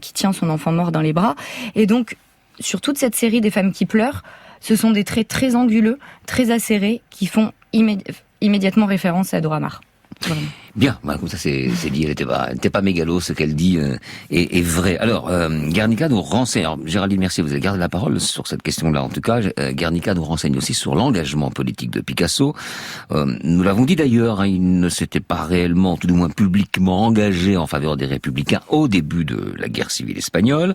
qui tient son enfant mort dans les bras. Et donc, sur toute cette série des femmes qui pleurent, ce sont des traits très anguleux, très acérés, qui font immédiatement référence à Dora Maar. Vraiment. Bien, bah, comme ça c'est dit, elle était pas mégalo, ce qu'elle dit est vrai. Alors, Guernica nous renseigne, alors Géraldine Mercier, vous avez gardé la parole sur cette question-là, en tout cas, Guernica nous renseigne aussi sur l'engagement politique de Picasso. Nous l'avons dit d'ailleurs, hein, il ne s'était pas réellement, tout du moins publiquement, engagé en faveur des républicains au début de la guerre civile espagnole.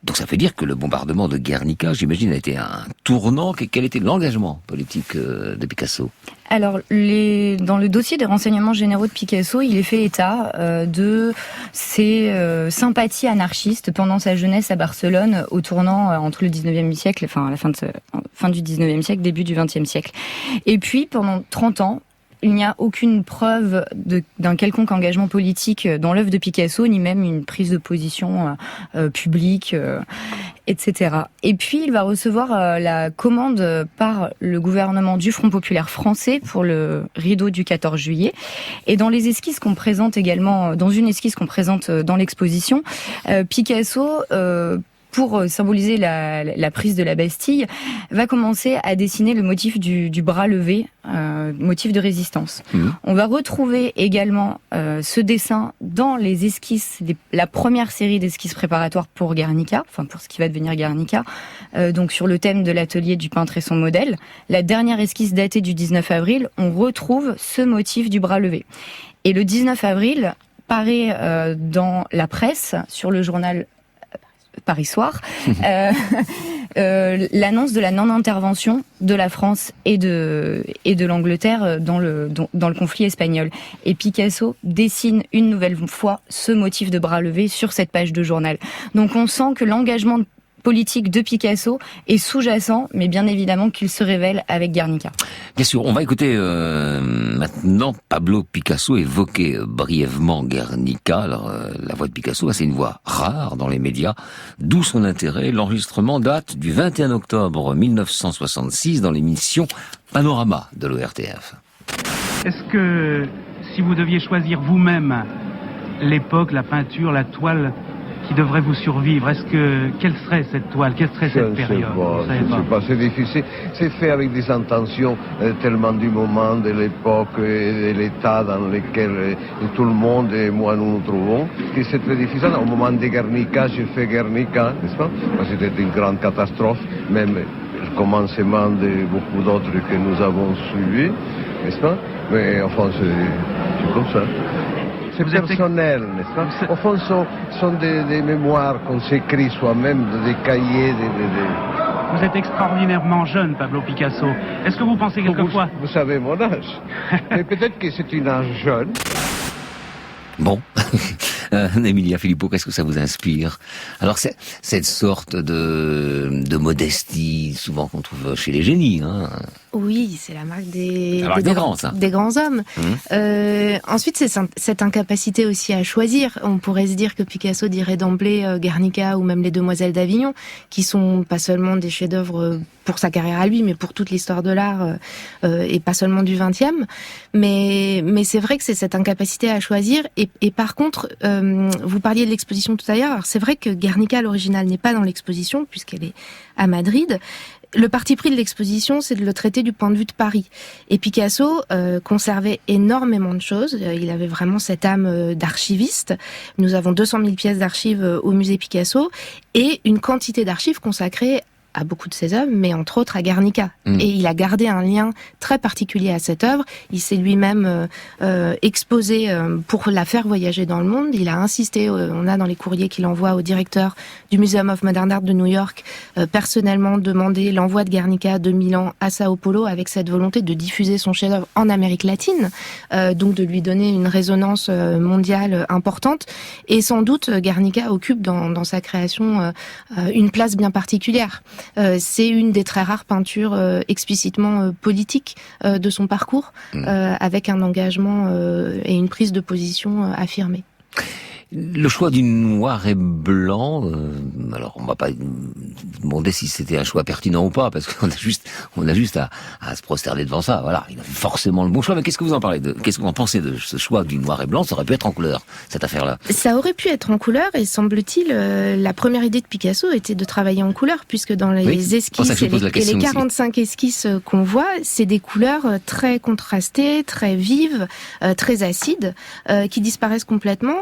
Donc ça veut dire que le bombardement de Guernica, j'imagine, a été un tournant. Quel était l'engagement politique de Picasso? Alors, dans le dossier des renseignements généraux de Picasso, il est fait état de ses sympathies anarchistes pendant sa jeunesse à Barcelone, au tournant entre le 19e siècle, enfin à la fin du 19e siècle, début du 20e siècle. Et puis, pendant 30 ans, il n'y a aucune preuve d'un quelconque engagement politique dans l'œuvre de Picasso, ni même une prise de position publique, etc. Et puis, il va recevoir la commande par le gouvernement du Front populaire français pour le rideau du 14 juillet. Et dans les esquisses qu'on présente également, dans une esquisse qu'on présente dans l'exposition, Picasso... pour symboliser la prise de la Bastille, va commencer à dessiner le motif du bras levé, motif de résistance. On va retrouver également ce dessin dans les esquisses, la première série d'esquisses préparatoires pour Guernica, enfin pour ce qui va devenir Guernica, donc sur le thème de l'atelier du peintre et son modèle. La dernière esquisse datée du 19 avril, on retrouve ce motif du bras levé. Et le 19 avril paraît dans la presse, sur le journal Paris Soir, l'annonce de la non-intervention de la France et de l'Angleterre dans le conflit espagnol. Et Picasso dessine une nouvelle fois ce motif de bras levé sur cette page de journal. Donc on sent que l'engagement politique de Picasso est sous-jacent, mais bien évidemment qu'il se révèle avec Guernica. Bien sûr, on va écouter maintenant Pablo Picasso évoquer brièvement Guernica. Alors, la voix de Picasso, c'est une voix rare dans les médias, d'où son intérêt. L'enregistrement date du 21 octobre 1966 dans l'émission Panorama de l'ORTF. Est-ce que, si vous deviez choisir vous-même l'époque, la peinture, la toile qui devrait vous survivre, quelle serait cette toile, quelle serait cette période? Je ne sais pas, c'est difficile. C'est fait avec des intentions tellement du moment, de l'époque et de l'état dans lequel tout le monde et moi nous nous trouvons, que c'est très difficile. Au moment de Guernica, j'ai fait Guernica, n'est-ce pas? Parce que c'était une grande catastrophe, même le commencement de beaucoup d'autres que nous avons suivis, n'est-ce pas? Mais enfin, c'est comme ça. C'est personnel, n'est-ce pas? Au fond, sont des mémoires qu'on s'écrit soi-même, des cahiers, Vous êtes extraordinairement jeune, Pablo Picasso. Est-ce que vous pensez quelquefois... Vous savez mon âge. Mais peut-être que c'est une âge jeune. Bon, Emilia Filippo, qu'est-ce que ça vous inspire? Alors, c'est cette sorte de modestie, souvent qu'on trouve chez les génies, hein. Oui, c'est la marque des grands hommes. Ensuite, c'est cette incapacité aussi à choisir. On pourrait se dire que Picasso dirait d'emblée Guernica ou même Les Demoiselles d'Avignon, qui sont pas seulement des chefs-d'œuvre pour sa carrière à lui, mais pour toute l'histoire de l'art et pas seulement du XXe. Mais c'est vrai que c'est cette incapacité à choisir. Et par contre, vous parliez de l'exposition tout à l'heure. Alors c'est vrai que Guernica, l'original, n'est pas dans l'exposition puisqu'elle est à Madrid. le parti pris de l'exposition, c'est de le traiter du point de vue de Paris. Et Picasso conservait énormément de choses. Il avait vraiment cette âme d'archiviste. Nous avons 200 000 pièces d'archives au musée Picasso et une quantité d'archives consacrées à beaucoup de ses œuvres, mais entre autres à Guernica. Et il a gardé un lien très particulier à cette œuvre. Il s'est lui-même exposé pour la faire voyager dans le monde. Il a insisté, on a dans les courriers qu'il envoie au directeur du Museum of Modern Art de New York, personnellement demandé l'envoi de Guernica de Milan à Sao Paulo avec cette volonté de diffuser son chef-d'œuvre en Amérique latine, donc de lui donner une résonance mondiale importante. Et sans doute, Guernica occupe dans sa création une place bien particulière. C'est une des très rares peintures explicitement politiques de son parcours, avec un engagement et une prise de position affirmée. Le choix du noir et blanc, alors on va pas demander si c'était un choix pertinent ou pas, parce qu'on a juste à se prosterner devant ça. Voilà, il a fait forcément le bon choix. Mais qu'est-ce que vous en pensez de ce choix du noir et blanc? Ça aurait pu être en couleur, cette affaire-là. Ça aurait pu être en couleur, et semble-t-il, la première idée de Picasso était de travailler en couleur, puisque dans les esquisses et les 45 esquisses qu'on voit, c'est des couleurs très contrastées, très vives, très acides, qui disparaissent complètement.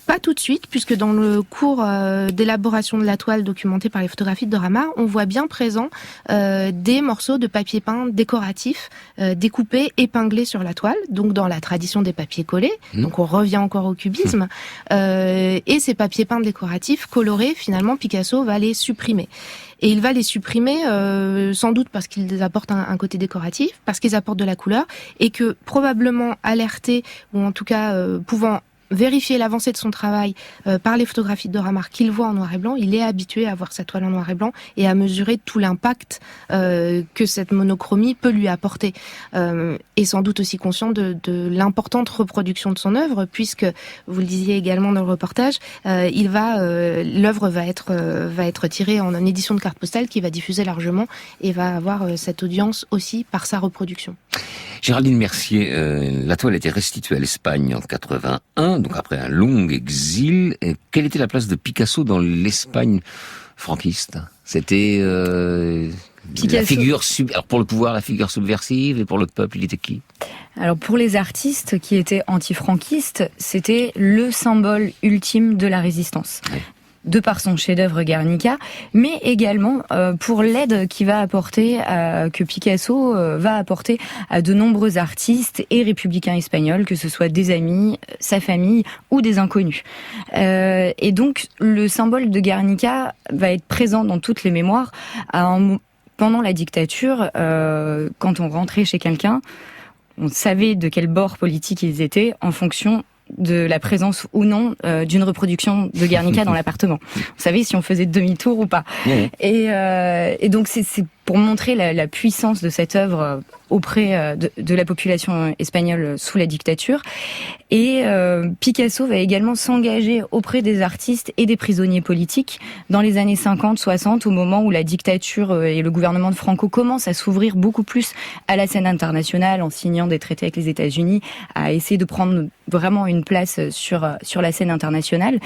Pas tout de suite, puisque dans le cours d'élaboration de la toile documentée par les photographies de Dora-Maar, on voit bien présent des morceaux de papier peint décoratif découpés, épinglés sur la toile, donc dans la tradition des papiers collés. Donc on revient encore au cubisme. Et ces papiers peints décoratifs colorés, finalement, Picasso va les supprimer. Et il va les supprimer sans doute parce qu'ils apportent un côté décoratif, parce qu'ils apportent de la couleur, et que probablement alerté, ou en tout cas pouvant vérifier l'avancée de son travail par les photographies de Dora-Maar qu'il voit en noir et blanc, il est habitué à voir sa toile en noir et blanc et à mesurer tout l'impact que cette monochromie peut lui apporter. Et sans doute aussi conscient de l'importante reproduction de son œuvre, puisque, vous le disiez également dans le reportage, l'œuvre va être tirée en une édition de carte postale qui va diffuser largement et va avoir cette audience aussi par sa reproduction. Géraldine Mercier, la toile a été restituée à l'Espagne en 81, donc après un long exil. Et quelle était la place de Picasso dans l'Espagne franquiste? C'était la figure alors pour le pouvoir, la figure subversive, et pour le peuple, il était qui? Alors pour les artistes qui étaient anti-franquistes, c'était le symbole ultime de la résistance. Oui. De par son chef-d'œuvre Guernica, mais également pour l'aide qu'il va apporter, que Picasso va apporter à de nombreux artistes et républicains espagnols, que ce soit des amis, sa famille ou des inconnus. Et donc le symbole de Guernica va être présent dans toutes les mémoires. Pendant la dictature, quand on rentrait chez quelqu'un, on savait de quel bord politique ils étaient en fonction de la présence ou non d'une reproduction de Guernica dans l'appartement. Vous savez si on faisait demi-tour ou pas. Oui. Et donc c'est pour montrer la puissance de cette œuvre auprès de la population espagnole sous la dictature. Et Picasso va également s'engager auprès des artistes et des prisonniers politiques dans les années 50-60, au moment où la dictature et le gouvernement de Franco commencent à s'ouvrir beaucoup plus à la scène internationale, en signant des traités avec les États-Unis, à essayer de prendre vraiment une place sur la scène internationale.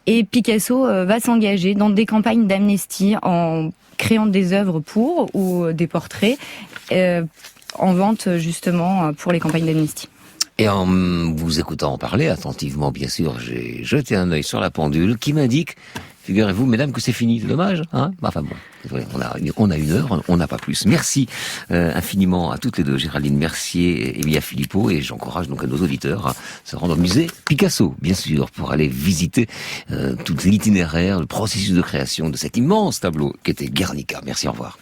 Et Picasso va s'engager dans des campagnes d'amnistie en créant des œuvres ou des portraits en vente justement pour les campagnes d'amnistie. Et en vous écoutant en parler attentivement, bien sûr, j'ai jeté un œil sur la pendule qui m'indique, figurez-vous, mesdames, que c'est fini. C'est dommage, hein? Enfin bon, on a une heure, on n'a pas plus. Merci infiniment à toutes les deux, Géraldine Mercier et Mia Philippot, et j'encourage donc à nos auditeurs à se rendre au musée Picasso, bien sûr, pour aller visiter tout l'itinéraire, le processus de création de cet immense tableau qu'était Guernica. Merci, au revoir.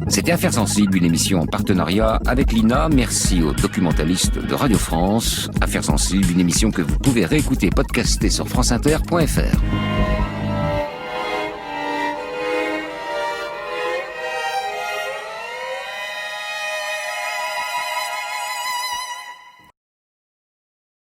C'était Affaires sensibles, une émission en partenariat avec l'INA. Merci aux documentalistes de Radio France. Affaires sensibles, une émission que vous pouvez réécouter, podcaster sur franceinter.fr.